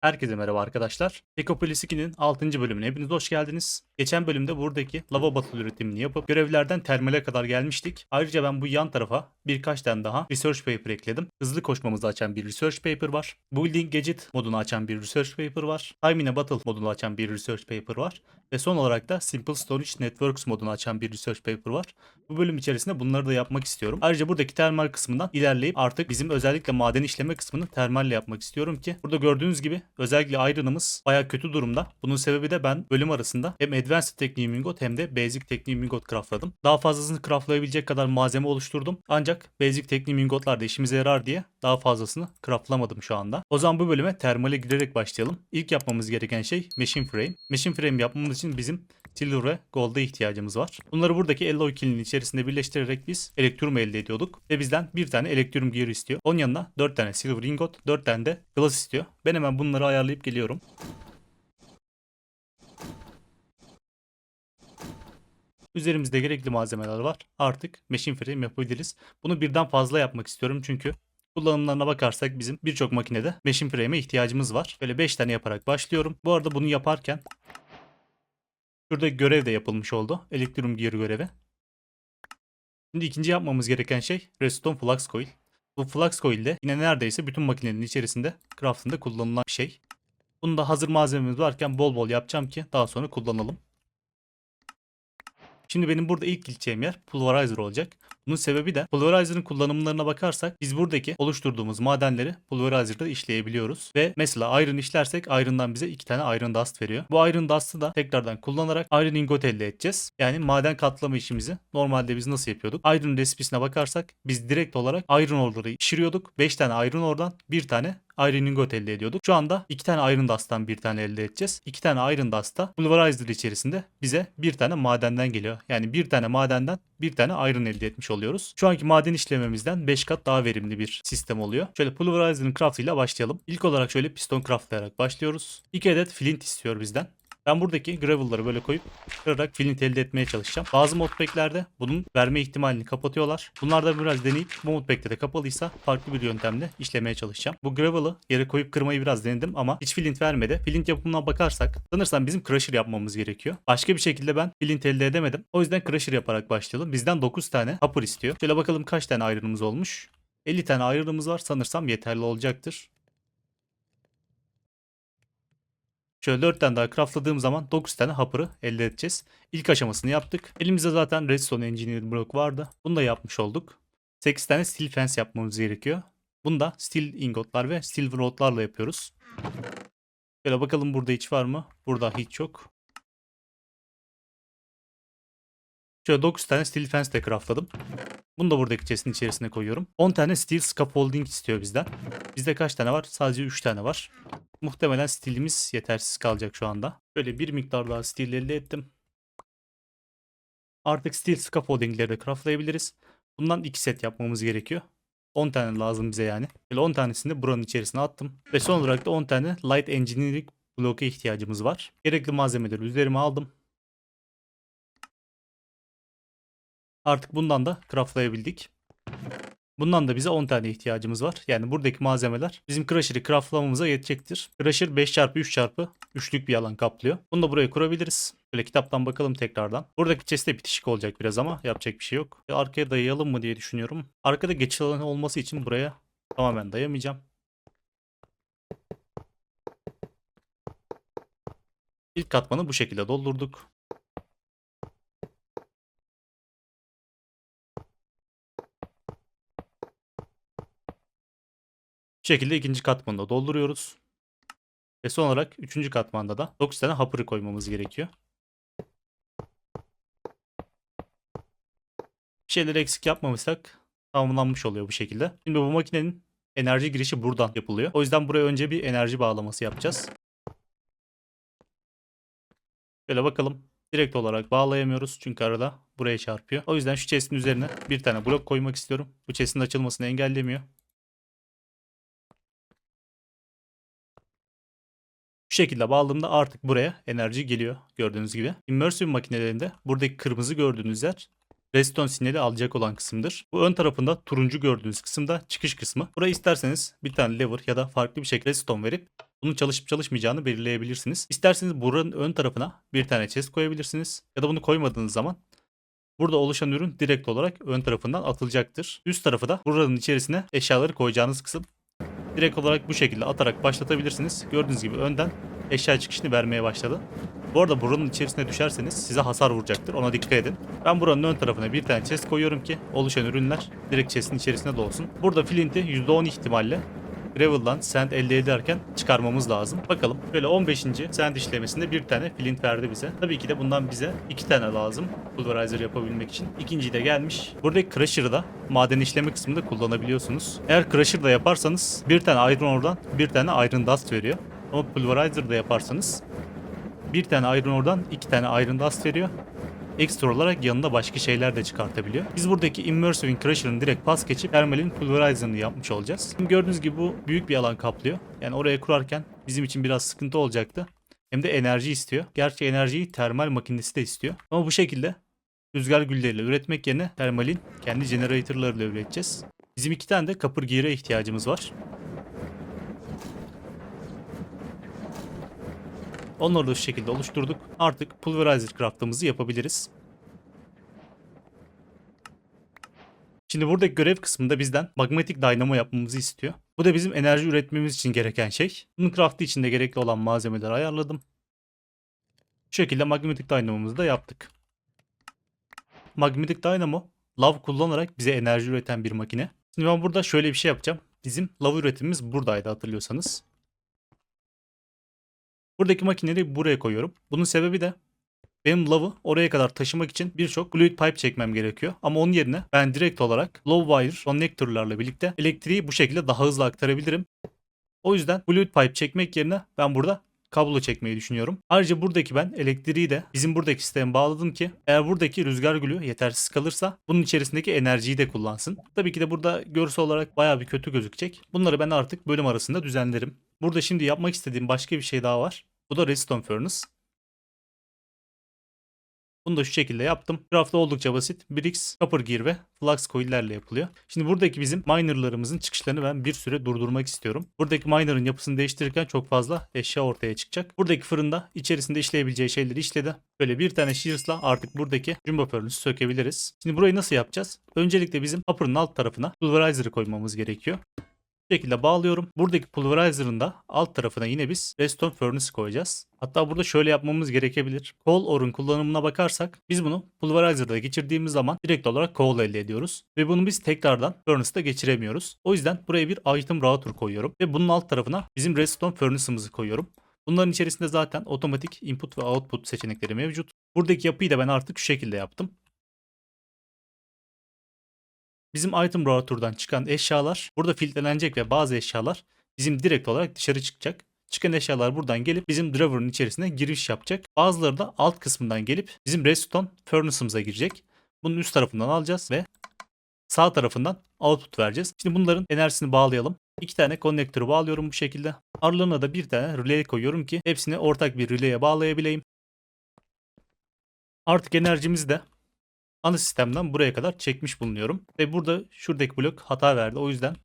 Herkese merhaba arkadaşlar. Tekopolis 2'nin 6. bölümüne hepiniz hoş geldiniz. Geçen bölümde buradaki lava battle üretimini yapıp görevlerden termale kadar gelmiştik. Ayrıca ben bu yan tarafa birkaç tane daha research paper ekledim. Hızlı koşmamızı açan bir research paper var. Building Gadget modunu açan bir research paper var. Time in a Battle modunu açan bir research paper var. Ve son olarak da Simple Storage Networks modunu açan bir research paper var. Bu bölüm içerisinde bunları da yapmak istiyorum. Ayrıca buradaki termal kısmından ilerleyip artık bizim özellikle maden işleme kısmını termalle yapmak istiyorum ki burada gördüğünüz gibi özellikle iron'ımız baya kötü durumda. Bunun sebebi de ben bölüm arasında hem Advanced Technique Ingot hem de Basic Technique Ingot craftladım. Daha fazlasını craftlayabilecek kadar malzeme oluşturdum. Ancak Basic Technique Ingot'lar da işimize yarar diye daha fazlasını craftlamadım şu anda. O zaman bu bölüme termale girerek başlayalım. İlk yapmamız gereken şey Machine Frame. Machine Frame yapmamız için bizim Silver ve Gold'a ihtiyacımız var. Bunları buradaki alloy kilinin içerisinde birleştirerek biz elektrum elde ediyorduk. Ve bizden bir tane elektrum gear istiyor. Onun yanına 4 tane silver ingot, 4 tane de glass istiyor. Ben hemen bunları ayarlayıp geliyorum. Üzerimizde gerekli malzemeler var. Artık machine frame yapabiliriz. Bunu birden fazla yapmak istiyorum çünkü kullanımlarına bakarsak bizim birçok makinede machine frame'e ihtiyacımız var. Böyle 5 tane yaparak başlıyorum. Bu arada bunu yaparken şurada görev de yapılmış oldu. Elektrum gear görevi. Şimdi ikinci yapmamız gereken şey Redstone Flux Coil. Bu Flux Coil de yine neredeyse bütün makinenin içerisinde craftında kullanılan bir şey. Bunu da hazır malzememiz varken bol bol yapacağım ki daha sonra kullanalım. Şimdi benim burada ilk gideceğim yer Pulverizer olacak. Bunun sebebi de Pulverizer'ın kullanımlarına bakarsak biz buradaki oluşturduğumuz madenleri Pulverizer'da işleyebiliyoruz. Ve mesela Iron işlersek Iron'dan bize 2 tane Iron Dust veriyor. Bu Iron Dust'ı da tekrardan kullanarak Iron Ingot elde edeceğiz. Yani maden katlama işimizi normalde biz nasıl yapıyorduk? Iron respisine bakarsak biz direkt olarak Iron Ore'ları pişiriyorduk. 5 tane Iron Ore'dan 1 tane Iron Ingot elde ediyorduk. Şu anda 2 tane Iron Dust'tan 1 tane elde edeceğiz. 2 tane Iron Dust'ta Pulverizer içerisinde bize 1 tane madenden geliyor. Yani 1 tane madenden 1 tane Iron elde etmiş oluyoruz. Şu anki maden işlememizden 5 kat daha verimli bir sistem oluyor. Şöyle Pulverizer'ın craft ile başlayalım. İlk olarak şöyle piston craftlayarak başlıyoruz. 2 adet flint istiyor bizden. Ben buradaki gravel'ları böyle koyup kırarak flint elde etmeye çalışacağım. Bazı modpacklerde bunun verme ihtimalini kapatıyorlar. Bunlardan biraz deneyip bu modpack'te de kapalıysa farklı bir yöntemle işlemeye çalışacağım. Bu gravel'ı yere koyup kırmayı biraz denedim ama hiç flint vermedi. Flint yapımına bakarsak sanırsam bizim crusher yapmamız gerekiyor. Başka bir şekilde ben flint elde edemedim. O yüzden crusher yaparak başlayalım. Bizden 9 tane hopper istiyor. Şöyle bakalım kaç tane iron'ımız olmuş. 50 tane iron'ımız var. Sanırsam yeterli olacaktır. Şöyle 4 tane daha craftladığım zaman 9 tane hopper'ı elde edeceğiz. İlk aşamasını yaptık. Elimizde zaten Redstone Engineer block vardı. Bunu da yapmış olduk. 8 tane steel fence yapmamız gerekiyor. Bunu da steel ingotlar ve silver rodlarla yapıyoruz. Şöyle bakalım burada hiç var mı? Burada hiç yok. Şöyle 9 tane steel fence de craftladım. Bunu da buradaki chest'in içerisine koyuyorum. 10 tane steel scaffolding istiyor bizden. Bizde kaç tane var? Sadece 3 tane var. Muhtemelen steel'imiz yetersiz kalacak şu anda. Böyle bir miktar daha steel elde ettim. Artık steel scaffolding'leri de craftlayabiliriz. Bundan 2 set yapmamız gerekiyor. 10 tane lazım bize yani. Böyle 10 tanesini de buranın içerisine attım. Ve son olarak da 10 tane light engineering block'a ihtiyacımız var. Gerekli malzemeleri üzerime aldım. Artık bundan da craftlayabildik. Bundan da bize 10 tane ihtiyacımız var. Yani buradaki malzemeler bizim Crusher'ı craftlamamıza yetecektir. Crusher 5x3x3'lük bir alan kaplıyor. Bunu da buraya kurabiliriz. Böyle kitaptan bakalım tekrardan. Buradaki chest'te bitişik olacak biraz ama yapacak bir şey yok. Arkaya dayayalım mı diye düşünüyorum. Arkada geçiş alanı olması için buraya tamamen dayamayacağım. İlk katmanı bu şekilde doldurduk. Bu şekilde ikinci katmanı da dolduruyoruz. Ve son olarak üçüncü katmanda da 9 tane hopper'ı koymamız gerekiyor. Bir şeyleri eksik yapmamışsak tamamlanmış oluyor bu şekilde. Şimdi bu makinenin enerji girişi buradan yapılıyor. O yüzden buraya önce bir enerji bağlaması yapacağız. Böyle bakalım. Direkt olarak bağlayamıyoruz çünkü arada buraya çarpıyor. O yüzden şu chest'in üzerine bir tane blok koymak istiyorum. Bu chest'in açılmasını engellemiyor. Bu şekilde bağladığımda artık buraya enerji geliyor gördüğünüz gibi. Immersive makinelerinde buradaki kırmızı gördüğünüz yer redstone sinyali alacak olan kısımdır. Bu ön tarafında turuncu gördüğünüz kısımda çıkış kısmı. Buraya isterseniz bir tane lever ya da farklı bir şekilde redstone verip bunun çalışıp çalışmayacağını belirleyebilirsiniz. İsterseniz buranın ön tarafına bir tane chest koyabilirsiniz. Ya da bunu koymadığınız zaman burada oluşan ürün direkt olarak ön tarafından atılacaktır. Üst tarafı da buranın içerisine eşyaları koyacağınız kısım. Direkt olarak bu şekilde atarak başlatabilirsiniz. Gördüğünüz gibi önden eşya çıkışını vermeye başladı. Bu arada buranın içerisine düşerseniz size hasar vuracaktır. Ona dikkat edin. Ben buranın ön tarafına bir tane chest koyuyorum ki oluşan ürünler direkt chest'in içerisine dolsun. Burada flint'i %10 ihtimalle gravel'dan sand elde ederken çıkarmamız lazım. Bakalım. Böyle 15. sand işlemesinde bir tane flint verdi bize. Tabii ki de bundan bize 2 tane lazım. Pulverizer yapabilmek için. İkinciyi de gelmiş. Buradaki Crusher'ı da maden işleme kısmında kullanabiliyorsunuz. Eğer Crusher'da yaparsanız bir tane Iron Ore'dan bir tane Iron Dust veriyor. Ama Pulverizer'da yaparsanız bir tane Iron Ore'dan 2 tane Iron Dust veriyor. Ekstra olarak yanında başka şeyler de çıkartabiliyor. Biz buradaki Immersive Crusher'ın direkt pas geçip Thermal'in Pulverizer'ını yapmış olacağız. Şimdi gördüğünüz gibi bu büyük bir alan kaplıyor. Yani oraya kurarken bizim için biraz sıkıntı olacaktı. Hem de enerji istiyor. Gerçi enerjiyi termal makinesi de istiyor. Ama bu şekilde rüzgar gülleriyle üretmek yerine Thermal'in kendi generatorlarıyla üreteceğiz. Bizim 2 tane de Copper Gear'e ihtiyacımız var. Onları da şu şekilde oluşturduk. Artık Pulverizer craft'ımızı yapabiliriz. Şimdi buradaki görev kısmında bizden magmatik dynamo yapmamızı istiyor. Bu da bizim enerji üretmemiz için gereken şey. Bunun craft'ı için de gerekli olan malzemeleri ayarladım. Şu şekilde magmatik dynamo'muzu da yaptık. Magmatik dynamo lav kullanarak bize enerji üreten bir makine. Şimdi ben burada şöyle bir şey yapacağım. Bizim lav üretimimiz buradaydı hatırlıyorsanız. Buradaki makineyi buraya koyuyorum. Bunun sebebi de benim lav'ı oraya kadar taşımak için birçok fluid pipe çekmem gerekiyor. Ama onun yerine ben direkt olarak low wire connector'larla birlikte elektriği bu şekilde daha hızlı aktarabilirim. O yüzden fluid pipe çekmek yerine ben burada kablo çekmeyi düşünüyorum. Ayrıca buradaki ben elektriği de bizim buradaki sisteme bağladım ki eğer buradaki rüzgar gülü yetersiz kalırsa bunun içerisindeki enerjiyi de kullansın. Tabii ki de burada görsel olarak bayağı bir kötü gözükecek. Bunları ben artık bölüm arasında düzenlerim. Burada şimdi yapmak istediğim başka bir şey daha var. Bu da redstone furnace. Bunu da şu şekilde yaptım. Craft'ı oldukça basit. Bricks, Copper Gear ve Flux Coil'lerle yapılıyor. Şimdi buradaki bizim minerlarımızın çıkışlarını ben bir süre durdurmak istiyorum. Buradaki miner'ın yapısını değiştirirken çok fazla eşya ortaya çıkacak. Buradaki fırında içerisinde işleyebileceği şeyleri işledi. Böyle bir tane shears'la artık buradaki jumbo furnace'ı sökebiliriz. Şimdi burayı nasıl yapacağız? Öncelikle bizim upper'ın alt tarafına pulverizer'ı koymamız gerekiyor. Bu şekilde bağlıyorum. Buradaki pulverizer'ın da alt tarafına yine biz redstone furnace koyacağız. Hatta burada şöyle yapmamız gerekebilir. Coal ore'un kullanımına bakarsak biz bunu pulverizer'da geçirdiğimiz zaman direkt olarak coal elde ediyoruz. Ve bunu biz tekrardan furnace'da geçiremiyoruz. O yüzden buraya bir item router koyuyorum. Ve bunun alt tarafına bizim redstone furnace'ımızı koyuyorum. Bunların içerisinde zaten otomatik input ve output seçenekleri mevcut. Buradaki yapıyı da ben artık şu şekilde yaptım. Bizim item router'dan çıkan eşyalar burada filtrelenecek ve bazı eşyalar bizim direkt olarak dışarı çıkacak. Çıkan eşyalar buradan gelip bizim driver'ın içerisine giriş yapacak. Bazıları da alt kısmından gelip bizim redstone furnace'ımıza girecek. Bunun üst tarafından alacağız ve sağ tarafından output vereceğiz. Şimdi bunların enerjisini bağlayalım. 2 tane konnektörü bağlıyorum bu şekilde. Aralarına da bir tane relay koyuyorum ki hepsini ortak bir relay'e bağlayabileyim. Artık enerjimizi de ana sistemden buraya kadar çekmiş bulunuyorum. Ve burada şuradaki blok hata verdi. O yüzden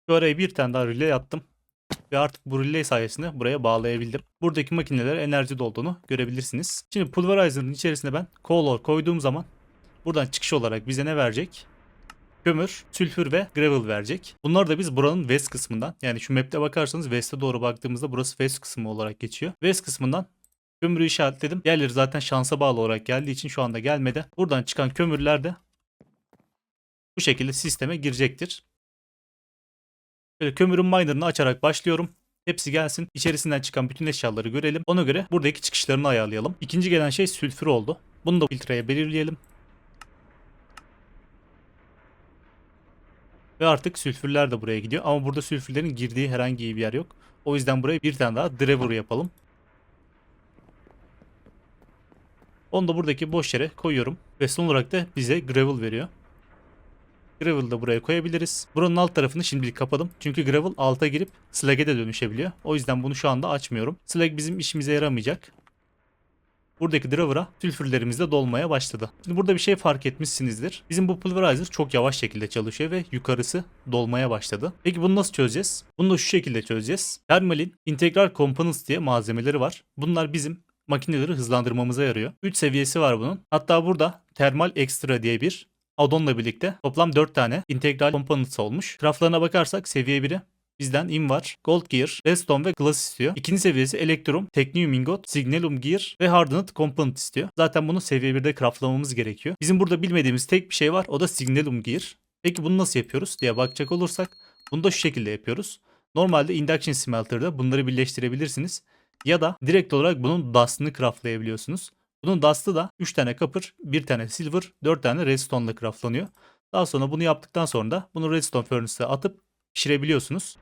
şu araya bir tane daha relay attım. Ve artık bu relay sayesinde buraya bağlayabildim. Buradaki makinelere enerji dolduğunu görebilirsiniz. Şimdi pulverizer'ın içerisine ben coal ore koyduğum zaman buradan çıkış olarak bize ne verecek? Kömür, sülfür ve gravel verecek. Bunlar da biz buranın west kısmından, yani şu map'te bakarsanız west'e doğru baktığımızda burası west kısmı olarak geçiyor. West kısmından kömürü işaretledim. Diğerleri zaten şansa bağlı olarak geldiği için şu anda gelmedi. Buradan çıkan kömürler de bu şekilde sisteme girecektir. Böyle kömürün miner'ını açarak başlıyorum. Hepsi gelsin. İçerisinden çıkan bütün eşyaları görelim. Ona göre buradaki çıkışlarını ayarlayalım. İkinci gelen şey sülfür oldu. Bunu da filtreye belirleyelim. Ve artık sülfürler de buraya gidiyor. Ama burada sülfürlerin girdiği herhangi bir yer yok. O yüzden buraya bir tane daha driver yapalım. Onu da buradaki boş yere koyuyorum. Ve son olarak da bize gravel veriyor. Gravel'ı da buraya koyabiliriz. Buranın alt tarafını şimdilik kapadım. Çünkü gravel alta girip slag'e de dönüşebiliyor. O yüzden bunu şu anda açmıyorum. Slag bizim işimize yaramayacak. buradaki driver'a sülfürlerimiz de dolmaya başladı. Şimdi burada bir şey fark etmişsinizdir. Bizim bu pulverizer çok yavaş şekilde çalışıyor ve yukarısı dolmaya başladı. Peki bunu nasıl çözeceğiz? Bunu da şu şekilde çözeceğiz. Thermal'in integral components diye malzemeleri var. Bunlar bizim makineleri hızlandırmamıza yarıyor. 3 seviyesi var bunun. Hatta burada Thermal Extra diye bir addonla birlikte toplam 4 tane integral components olmuş. Craftlarına bakarsak seviye 1'i bizden im var, gold gear, redstone ve glass istiyor. İkinci seviyesi elektrum, technium ingot, signalum gear ve hardened component istiyor. Zaten bunu seviye 1'de craftlamamız gerekiyor. Bizim burada bilmediğimiz tek bir şey var, o da signalum gear. Peki bunu nasıl yapıyoruz diye bakacak olursak bunu da şu şekilde yapıyoruz. Normalde induction smelter'da bunları birleştirebilirsiniz. Ya da direkt olarak bunun dust'ını craftlayabiliyorsunuz. Bunun dust'ı da 3 tane copper, 1 tane silver, 4 tane redstone ile craftlanıyor. Daha sonra bunu yaptıktan sonra da bunu redstone furnace'e atıp pişirebiliyorsunuz.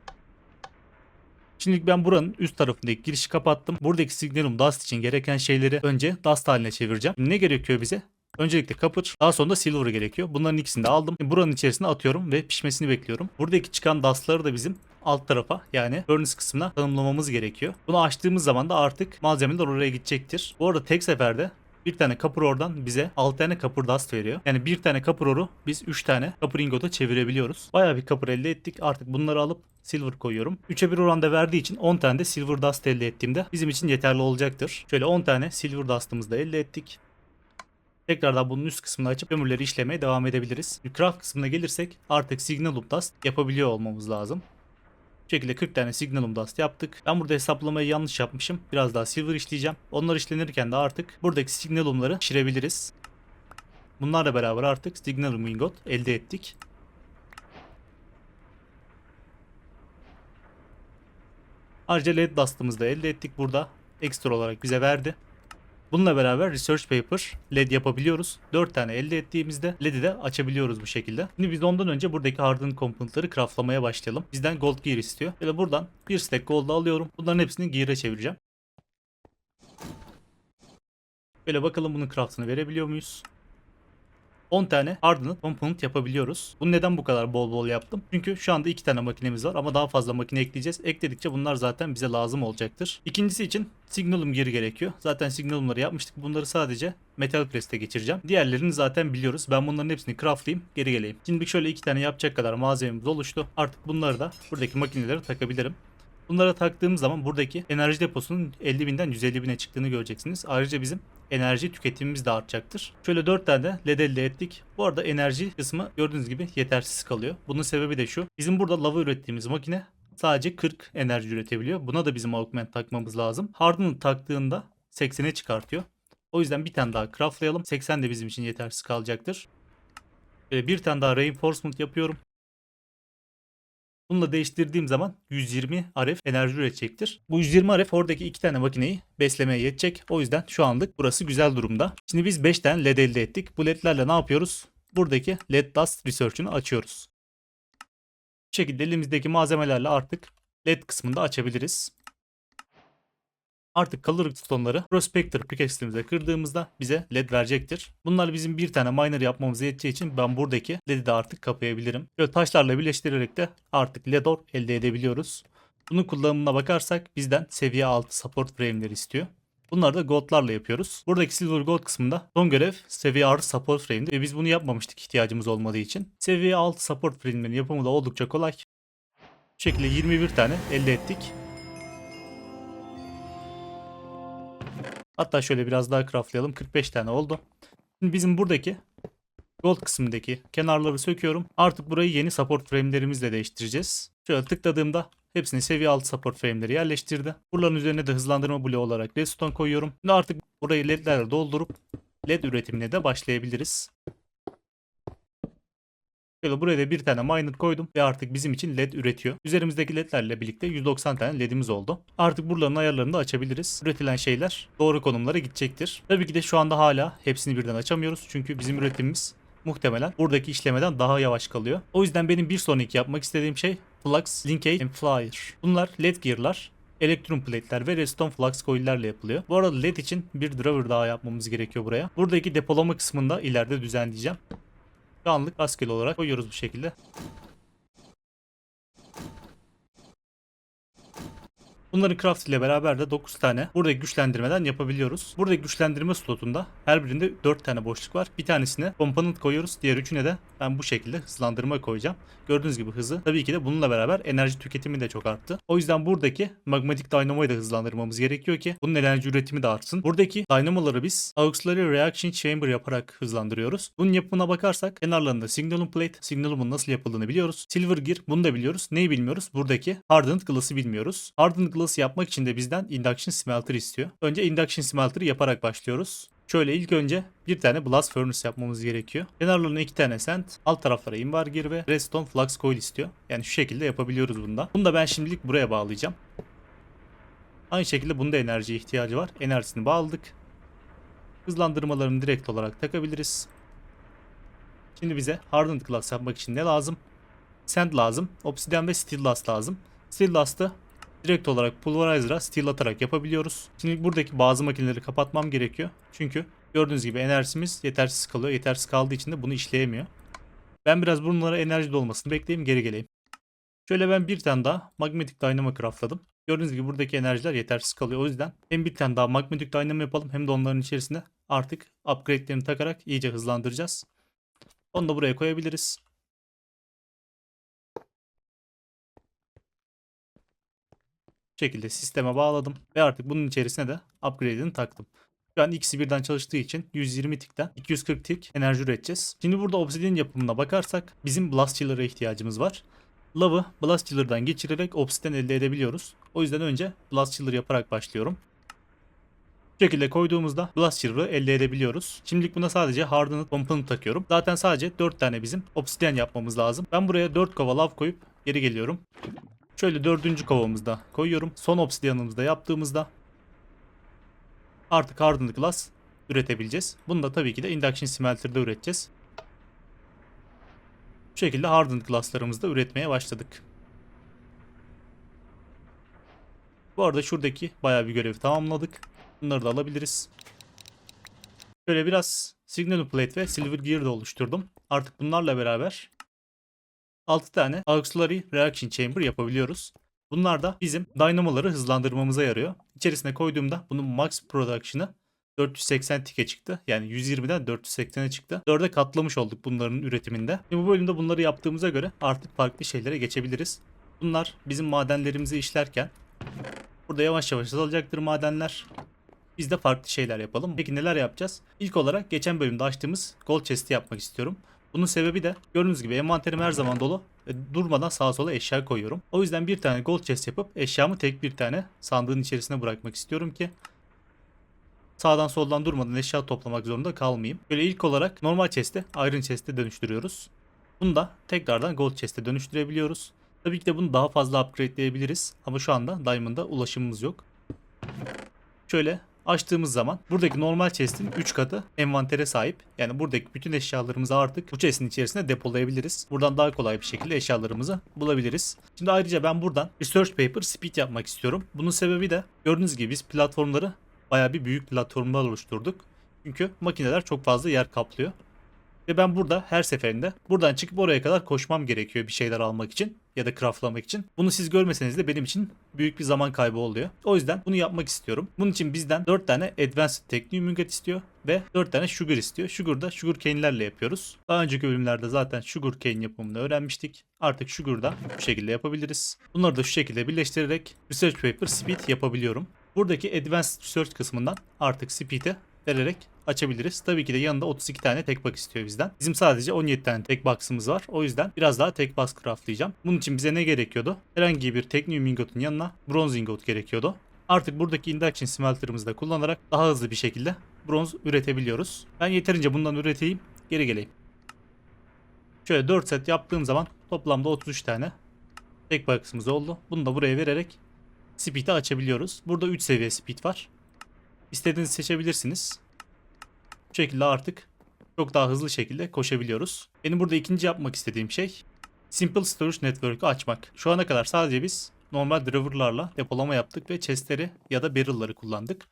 Şimdilik ben buranın üst tarafındaki girişi kapattım. Buradaki signalum dust için gereken şeyleri önce dust haline çevireceğim. Ne gerekiyor bize? Öncelikle copper, daha sonra da silver gerekiyor. Bunların ikisini de aldım. Buranın içerisine atıyorum ve pişmesini bekliyorum. Buradaki çıkan dustları da bizim alt tarafa, yani furnace kısmına tanımlamamız gerekiyor. Bunu açtığımız zaman da artık malzemeler oraya gidecektir. Bu arada tek seferde bir tane copper oradan bize 6 tane copper dust veriyor. Yani bir tane copper oru biz 3 tane copper ingot'a çevirebiliyoruz. Bayağı bir copper elde ettik. Artık bunları alıp silver koyuyorum. 3'e 1 oranda verdiği için 10 tane de silver dust elde ettiğimde bizim için yeterli olacaktır. Şöyle 10 tane silver dust'ımızı da elde ettik. Tekrardan bunun üst kısmını açıp kömürleri işlemeye devam edebiliriz. Craft kısmına gelirsek artık signalum dust yapabiliyor olmamız lazım. Bu şekilde 40 tane signalum dust yaptık. Ben burada hesaplamayı yanlış yapmışım. Biraz daha silver işleyeceğim. Onlar işlenirken de artık buradaki signalumları pişirebiliriz. Bunlarla beraber artık signalum ingot elde ettik. Ayrıca led dust'ımızı da elde ettik burada. Ekstra olarak bize verdi. Bununla beraber Research Paper LED yapabiliyoruz. 4 tane elde ettiğimizde LED'i de açabiliyoruz bu şekilde. Şimdi biz ondan önce buradaki hardened component'ları craftlamaya başlayalım. Bizden gold gear istiyor. Ve buradan bir stack gold alıyorum. Bunların hepsini gear'e çevireceğim. Böyle bakalım bunun craft'ını verebiliyor muyuz? 10 tane hardened component yapabiliyoruz. Bunu neden bu kadar bol bol yaptım? Çünkü şu anda 2 tane makinemiz var ama daha fazla makine ekleyeceğiz. Ekledikçe bunlar zaten bize lazım olacaktır. İkincisi için signalum gear gerekiyor. Zaten signalumları yapmıştık. Bunları sadece metal press'te geçireceğim. Diğerlerini zaten biliyoruz. Ben bunların hepsini craftlayayım, geri geleyim. Şimdi şöyle 2 tane yapacak kadar malzememiz oluştu. Artık bunları da buradaki makinelere takabilirim. Bunlara taktığım zaman buradaki enerji deposunun 50.000'den 150.000'e çıktığını göreceksiniz. Ayrıca bizim enerji tüketimimiz de artacaktır. Şöyle 4 tane de led elde ettik. Bu arada enerji kısmı gördüğünüz gibi yetersiz kalıyor. Bunun sebebi de şu. Bizim burada lava ürettiğimiz makine sadece 40 enerji üretebiliyor. Buna da bizim augment takmamız lazım. Hardened taktığında 80'e çıkartıyor. O yüzden bir tane daha craftlayalım. 80 de bizim için yetersiz kalacaktır. Bir tane daha reinforcement yapıyorum. Bununla değiştirdiğim zaman 120 RF enerji üretecektir. Bu 120 RF oradaki 2 tane makineyi beslemeye yetecek. O yüzden şu anlık burası güzel durumda. Şimdi biz 5 tane LED elde ettik. Bu LED'lerle ne yapıyoruz? Buradaki LED Dust Research'ünü açıyoruz. Bu şekilde elimizdeki malzemelerle artık LED kısmında açabiliriz. Artık color stone'ları Prospector pickaxe'imize kırdığımızda bize LED verecektir. Bunlar bizim bir tane miner yapmamıza yeteceği için ben buradaki LED'i de artık kapayabilirim. Böyle taşlarla birleştirerek de artık LED ore elde edebiliyoruz. Bunun kullanımına bakarsak bizden seviye 6 support frame'leri istiyor. Bunları da gold'larla yapıyoruz. Buradaki silver gold kısmında son görev seviye 6 support frame'di ve biz bunu yapmamıştık ihtiyacımız olmadığı için. Seviye 6 support frame'lerin yapımı da oldukça kolay. Bu şekilde 21 tane elde ettik. Hatta şöyle biraz daha craftlayalım. 45 tane oldu. Şimdi bizim buradaki gold kısmındaki kenarları söküyorum. Artık burayı yeni support frame'lerimizle değiştireceğiz. Şöyle tıkladığımda hepsini seviye 6 support frame'leri yerleştirdi. Buraların üzerine de hızlandırma bloğu olarak redstone koyuyorum. Şimdi artık burayı ledlerle doldurup led üretimine de başlayabiliriz. Şöyle buraya da bir tane miner koydum ve artık bizim için led üretiyor. Üzerimizdeki ledlerle birlikte 190 tane ledimiz oldu. Artık buraların ayarlarını da açabiliriz. Üretilen şeyler doğru konumlara gidecektir. Tabii ki de şu anda hala hepsini birden açamıyoruz. Çünkü bizim üretimimiz muhtemelen buradaki işlemeden daha yavaş kalıyor. O yüzden benim bir sonraki yapmak istediğim şey Flux, Linkage and Flyer. Bunlar led gear'lar. Elektron plate'ler ve redstone flux coil'lerle yapılıyor. Bu arada led için bir driver daha yapmamız gerekiyor buraya. Buradaki depolama kısmında ileride düzenleyeceğim. Şu anlık rastgele olarak koyuyoruz bu şekilde. Bunların craft ile beraber de 9 tane buradaki güçlendirmeden yapabiliyoruz. Buradaki güçlendirme slotunda her birinde 4 tane boşluk var. Bir tanesine component koyuyoruz. Diğer üçüne de ben bu şekilde hızlandırma koyacağım. Gördüğünüz gibi hızı tabii ki de bununla beraber enerji tüketimi de çok arttı. O yüzden buradaki magmatic dynamo'yu da hızlandırmamız gerekiyor ki bunun enerji üretimi de artsın. Buradaki dynamo'ları biz auxiliary reaction chamber yaparak hızlandırıyoruz. Bunun yapımına bakarsak kenarlarında signalum plate, signalumun nasıl yapıldığını biliyoruz. Silver gear, bunu da biliyoruz. Neyi bilmiyoruz? Buradaki hardened glass'ı bilmiyoruz. Hardened glass yapmak için de bizden induction smelter istiyor. Önce induction smelter'ı yaparak başlıyoruz. Şöyle ilk önce bir tane blast furnace yapmamız gerekiyor. Kenarlarına 2 tane sand, alt taraflara invar gear ve redstone flux coil istiyor. Yani şu şekilde yapabiliyoruz bunda. Bunu da ben şimdilik buraya bağlayacağım. Aynı şekilde bunda enerjiye ihtiyacı var. Enerjisini bağladık. Hızlandırmalarını direkt olarak takabiliriz. Şimdi bize hardened glass yapmak için ne lazım? Sand lazım. Obsidian ve steel dust lazım. Steel dust'ı direkt olarak pulverizer'a steel atarak yapabiliyoruz. Şimdi buradaki bazı makineleri kapatmam gerekiyor. Çünkü gördüğünüz gibi enerjimiz yetersiz kalıyor. Yetersiz kaldığı için de bunu işleyemiyor. Ben biraz bunlara enerji dolmasını bekleyeyim, geri geleyim. Şöyle ben bir tane daha magmatic dynamo craftladım. Gördüğünüz gibi buradaki enerjiler yetersiz kalıyor. O yüzden hem bir tane daha magmatic dynamo yapalım hem de onların içerisine artık upgrade'lerini takarak iyice hızlandıracağız. Onu da buraya koyabiliriz. Bu şekilde sisteme bağladım ve artık bunun içerisine de upgrade'ini taktım. Şu an ikisi birden çalıştığı için 120 tikten 240 tik enerji üreteceğiz. Şimdi burada obsidian yapımına bakarsak bizim blast chiller'a ihtiyacımız var. Lav'ı blast chiller'dan geçirerek obsidian elde edebiliyoruz. O yüzden önce blast chiller yaparak başlıyorum. Bu şekilde koyduğumuzda blast chiller'ı elde edebiliyoruz. Şimdilik buna sadece hardened component takıyorum. Zaten sadece 4 tane bizim obsidian yapmamız lazım. Ben buraya 4 kova lav koyup geri geliyorum. Şöyle 4. kovamızı da koyuyorum. Son obsidianımızı da yaptığımızda artık hardened glass üretebileceğiz. Bunu da tabii ki de induction smelter'da üreteceğiz. Bu şekilde hardened glass'larımızı da üretmeye başladık. Bu arada şuradaki bayağı bir görevi tamamladık. Bunları da alabiliriz. Şöyle biraz signal plate ve silver gear da oluşturdum. Artık bunlarla beraber 6 tane auxiliary reaction chamber yapabiliyoruz. Bunlar da bizim dynamoları hızlandırmamıza yarıyor. İçerisine koyduğumda bunun max production'ı 480 tike çıktı. Yani 120'den 480'e çıktı. 4'e katlamış olduk bunların üretiminde. Bu bölümde bunları yaptığımıza göre artık farklı şeylere geçebiliriz. Bunlar bizim madenlerimizi işlerken burada yavaş yavaş azalacaktır madenler. Biz de farklı şeyler yapalım. Peki neler yapacağız? İlk olarak geçen bölümde açtığımız gold chest'i yapmak istiyorum. Bunun sebebi de gördüğünüz gibi envanterim her zaman dolu ve durmadan sağa sola eşya koyuyorum. O yüzden bir tane gold chest yapıp eşyamı tek bir tane sandığın içerisine bırakmak istiyorum ki sağdan soldan durmadan eşya toplamak zorunda kalmayayım. Böyle ilk olarak normal chest'i iron chest'e dönüştürüyoruz. Bunu da tekrardan gold chest'e dönüştürebiliyoruz. Tabii ki de bunu daha fazla upgrade'leyebiliriz ama şu anda diamond'a ulaşımımız yok. Şöyle açtığımız zaman buradaki normal chest'in 3 katı envantere sahip. Yani buradaki bütün eşyalarımızı artık bu chest'in içerisine depolayabiliriz. Buradan daha kolay bir şekilde eşyalarımızı bulabiliriz. Şimdi ayrıca ben buradan research paper speed yapmak istiyorum. Bunun sebebi de gördüğünüz gibi biz platformları bayağı bir büyük platformlar oluşturduk. Çünkü makineler çok fazla yer kaplıyor. Ve ben burada her seferinde buradan çıkıp oraya kadar koşmam gerekiyor bir şeyler almak için ya da craftlamak için. Bunu siz görmeseniz de benim için büyük bir zaman kaybı oluyor. O yüzden bunu yapmak istiyorum. Bunun için bizden 4 tane Advanced Technium Ingot istiyor ve 4 tane Sugar istiyor. Sugar'da Sugar Cane'lerle yapıyoruz. Daha önceki bölümlerde zaten Sugar Cane yapımını öğrenmiştik. Artık Sugar'da bu şekilde yapabiliriz. Bunları da şu şekilde birleştirerek Research Paper Speed yapabiliyorum. Buradaki Advanced Research kısmından artık Speed'e vererek açabiliriz. Tabii ki de yanında 32 tane tek box istiyor bizden. Bizim sadece 17 tane tek box'ımız var. O yüzden biraz daha tek box craftlayacağım. Bunun için bize ne gerekiyordu? Herhangi bir Technium ingotun yanına bronz ingot gerekiyordu. Artık buradaki induction smelter'ımızı da kullanarak daha hızlı bir şekilde bronz üretebiliyoruz. Ben yeterince bundan üreteyim, geri geleyim. Şöyle 4 set yaptığım zaman toplamda 33 tane tek box'ımız oldu. Bunu da buraya vererek speed'i açabiliyoruz. Burada 3 seviye speed var. İstediğinizi seçebilirsiniz. Bu şekilde artık çok daha hızlı şekilde koşabiliyoruz. Benim burada ikinci yapmak istediğim şey Simple Storage Network'ü açmak. Şu ana kadar sadece biz normal driver'larla depolama yaptık ve chest'leri ya da barrel'ları kullandık.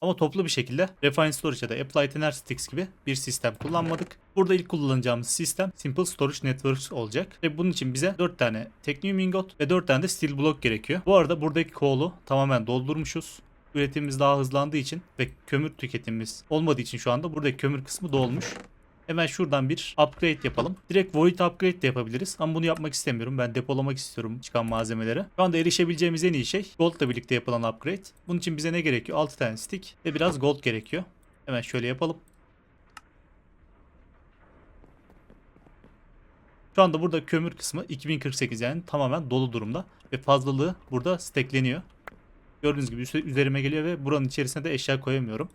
Ama toplu bir şekilde Refined Storage ya da Applied Energetics gibi bir sistem kullanmadık. Burada ilk kullanacağımız sistem Simple Storage Networks olacak. Ve bunun için bize 4 tane Technium Ingot ve 4 tane de Steel Block gerekiyor. Bu arada buradaki coal'u tamamen doldurmuşuz. Üretimimiz daha hızlandığı için ve kömür tüketimimiz olmadığı için şu anda buradaki kömür kısmı dolmuş. Hemen şuradan bir upgrade yapalım. Direkt void upgrade de yapabiliriz. Ama bunu yapmak istemiyorum. Ben depolamak istiyorum çıkan malzemeleri. Şu anda erişebileceğimiz en iyi şey gold'la birlikte yapılan upgrade. Bunun için bize ne gerekiyor? 6 tane stick ve biraz gold gerekiyor. Hemen şöyle yapalım. Şu anda burada kömür kısmı 2048 yani tamamen dolu durumda. Ve fazlalığı burada stackleniyor. Gördüğünüz gibi üzerime geliyor ve buranın içerisine de eşya koyamıyorum.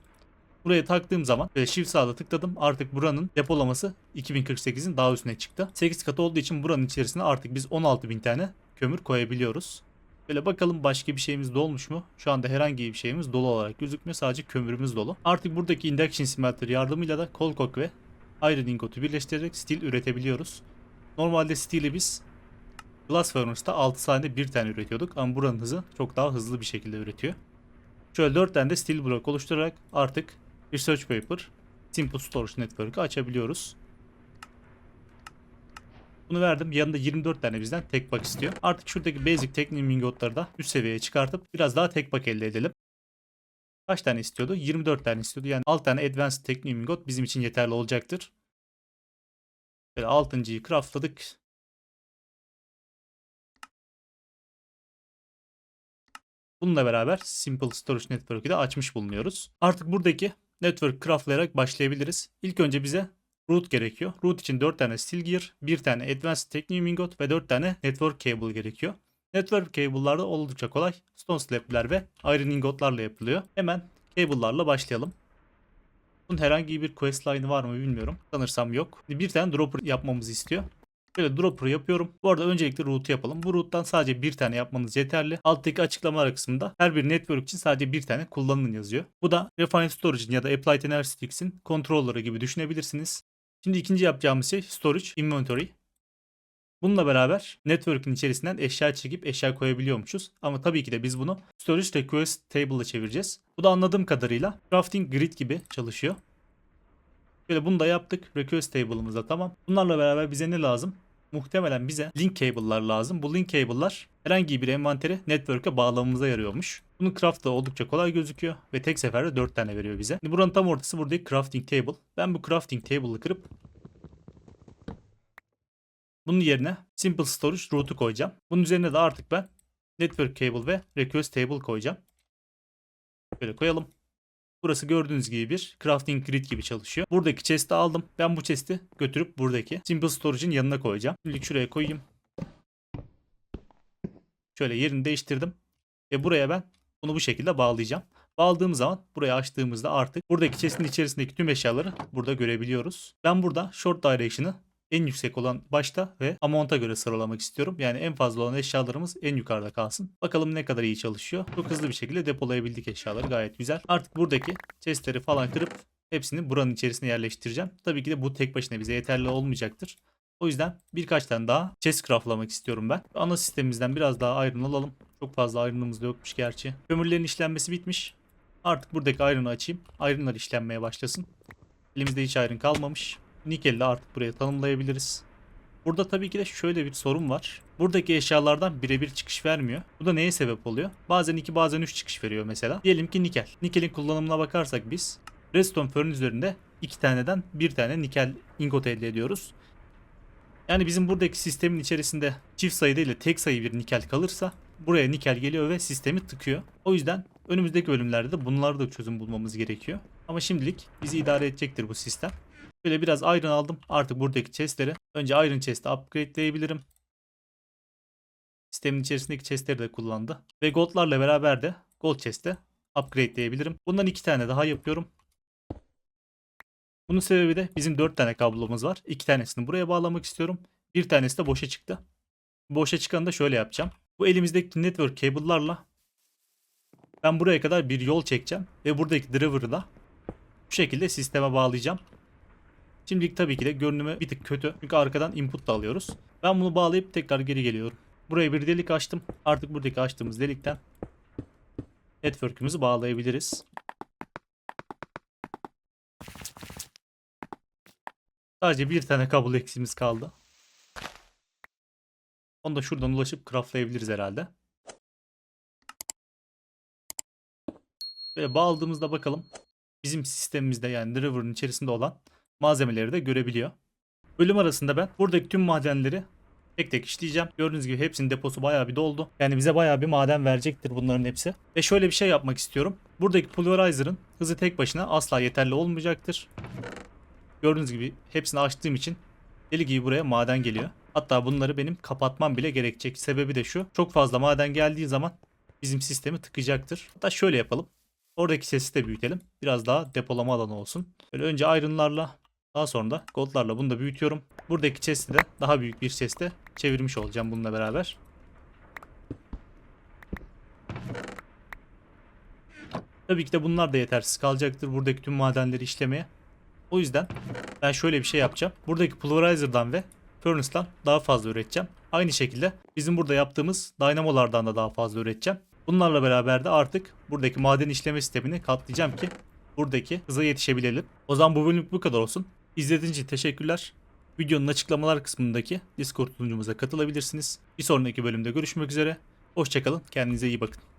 Buraya taktığım zaman ve Shift sağda tıkladım. Artık buranın depolaması 2048'in daha üstüne çıktı. 8 katı olduğu için buranın içerisine artık biz 16.000 tane kömür koyabiliyoruz. Böyle bakalım başka bir şeyimiz dolmuş mu? Şu anda herhangi bir şeyimiz dolu olarak gözükmüyor. Sadece kömürümüz dolu. Artık buradaki Induction Smelter yardımıyla da Coal Coke ve Iron Ingot'u birleştirerek steel üretebiliyoruz. Normalde steel'i biz Glass Furnace'da 6 saniyede bir tane üretiyorduk. Ama buranın hızı çok daha hızlı bir şekilde üretiyor. Şöyle 4 tane de steel block oluşturarak artık Research Paper, Simple Storage Network'ı açabiliyoruz. Bunu verdim. Yanında 24 tane bizden tek bak istiyor. Artık şuradaki basic Technium ingotları da üst seviyeye çıkartıp biraz daha tek bak elde edelim. Kaç tane istiyordu? 24 tane istiyordu. Yani 6 tane Advanced Technium ingot bizim için yeterli olacaktır. Böyle 6.'yı craftladık. Bununla beraber Simple Storage Network'ı da açmış bulunuyoruz. Artık buradaki network craftlayarak başlayabiliriz. İlk önce bize root gerekiyor. Root için 4 tane steel gear, 1 tane advanced technium ingot ve 4 tane network cable gerekiyor. Network cable'lar da oldukça kolay. Stone slab'ler ve iron ingotlarla yapılıyor. Hemen cable'larla başlayalım. Bunun herhangi bir quest line'ı var mı bilmiyorum. Sanırsam yok. Bir tane dropper yapmamızı istiyor. Böyle dropper yapıyorum. Bu arada öncelikle root'u yapalım. Bu root'tan sadece bir tane yapmanız yeterli. Alttaki açıklamalar kısmında her bir network için sadece bir tane kullanın yazıyor. Bu da Refined Storage'in ya da Applied Energetics'in controller'ı gibi düşünebilirsiniz. Şimdi ikinci yapacağımız şey Storage Inventory. Bununla beraber network'ün içerisinden eşya çekip eşya koyabiliyormuşuz. Ama tabii ki de biz bunu Storage Request Table'a çevireceğiz. Bu da anladığım kadarıyla Crafting Grid gibi çalışıyor. Böyle bunu da yaptık. Request table'ımız da tamam. Bunlarla beraber bize ne lazım? Muhtemelen bize link cable'lar lazım. Bu link cable'lar herhangi bir envanteri network'e bağlamamıza yarıyormuş. Bunun craft'ı oldukça kolay gözüküyor ve tek seferde 4 tane veriyor bize. Şimdi buranın tam ortası buradaki crafting table. Ben bu crafting table'ı kırıp bunun yerine simple storage route'u koyacağım. Bunun üzerine de artık ben network cable ve request table koyacağım. Böyle koyalım. Burası gördüğünüz gibi bir crafting grid gibi çalışıyor. Buradaki chest'i aldım. Ben bu chest'i götürüp buradaki simple storage'ın yanına koyacağım. Şimdi şuraya koyayım. Şöyle yerini değiştirdim. Ve buraya ben bunu bu şekilde bağlayacağım. Bağladığım zaman burayı açtığımızda artık buradaki chest'in içerisindeki tüm eşyaları burada görebiliyoruz. Ben burada short direction'ı en yüksek olan başta ve amount'a göre sıralamak istiyorum. Yani en fazla olan eşyalarımız en yukarıda kalsın. Bakalım ne kadar iyi çalışıyor. Çok hızlı bir şekilde depolayabildik eşyaları. Gayet güzel. Artık buradaki chestleri falan kırıp hepsini buranın içerisine yerleştireceğim. Tabii ki de bu tek başına bize yeterli olmayacaktır. O yüzden birkaç tane daha chest craftlamak istiyorum ben. Ana sistemimizden biraz daha iron alalım. Çok fazla iron'ımız da yokmuş gerçi. Kömürlerin işlenmesi bitmiş. Artık buradaki iron'ı açayım. Iron'lar işlenmeye başlasın. Elimizde hiç iron kalmamış. Nikel'i de artık buraya tanımlayabiliriz. Burada tabii ki de şöyle bir sorun var. Buradaki eşyalardan birebir çıkış vermiyor. Bu da neye sebep oluyor? Bazen 2 bazen 3 çıkış veriyor mesela. Diyelim ki nikel. Nikelin kullanımına bakarsak biz redstone furnace üzerinde 2 taneden 1 tane nikel ingot elde ediyoruz. Yani bizim buradaki sistemin içerisinde çift sayı değil de tek sayı bir nikel kalırsa buraya nikel geliyor ve sistemi tıkıyor. O yüzden önümüzdeki bölümlerde de bunlarda da çözüm bulmamız gerekiyor. Ama şimdilik bizi idare edecektir bu sistem. Böyle biraz iron aldım. Artık buradaki chestleri önce iron chest'i upgrade'leyebilirim. Sistemin içerisindeki chestleri de kullandı. Ve gold'larla beraber de gold chest'e upgrade'leyebilirim. Bundan 2 tane daha yapıyorum. Bunun sebebi de bizim 4 tane kablomuz var. 2 tanesini buraya bağlamak istiyorum. Bir tanesi de boşa çıktı. Boşa çıkanı da şöyle yapacağım. Bu elimizdeki network cable'larla ben buraya kadar bir yol çekeceğim. Ve buradaki driver'ı da bu şekilde sisteme bağlayacağım. Şimdilik tabii ki de görünümü bir tık kötü. Çünkü arkadan input da alıyoruz. Ben bunu bağlayıp tekrar geri geliyorum. Buraya bir delik açtım. Artık buradaki açtığımız delikten network'ümüzü bağlayabiliriz. Sadece bir tane kablo eksiğimiz kaldı. Onu da şuradan ulaşıp craftlayabiliriz herhalde. Böyle bağladığımızda bakalım. Bizim sistemimizde yani driver'ın içerisinde olan malzemeleri de görebiliyor. Bölüm arasında ben buradaki tüm madenleri tek tek işleyeceğim. Gördüğünüz gibi hepsinin deposu bayağı bir doldu. Yani bize bayağı bir maden verecektir bunların hepsi. Ve şöyle bir şey yapmak istiyorum. Buradaki pulverizer'ın hızı tek başına asla yeterli olmayacaktır. Gördüğünüz gibi hepsini açtığım için deli gibi buraya maden geliyor. Hatta bunları benim kapatmam bile gerekecek. Sebebi de şu. Çok fazla maden geldiği zaman bizim sistemi tıkayacaktır. Hatta şöyle yapalım. Oradaki sesi de büyütelim. Biraz daha depolama alanı olsun. Böyle önce iron'larla daha sonra da gold'larla bunu da büyütüyorum. Buradaki chest'i de daha büyük bir chest'e çevirmiş olacağım bununla beraber. Tabii ki de bunlar da yetersiz kalacaktır buradaki tüm madenleri işlemeye. O yüzden ben şöyle bir şey yapacağım. Buradaki pulverizer'dan ve furnace'dan daha fazla üreteceğim. Aynı şekilde bizim burada yaptığımız dynamolardan da daha fazla üreteceğim. Bunlarla beraber de artık buradaki maden işleme sistemini katlayacağım ki buradaki hıza yetişebilelim. O zaman bu bölümlük bu kadar olsun. İzlediğiniz için teşekkürler. Videonun açıklamalar kısmındaki Discord sunucumuza katılabilirsiniz. Bir sonraki bölümde görüşmek üzere. Hoşçakalın. Kendinize iyi bakın.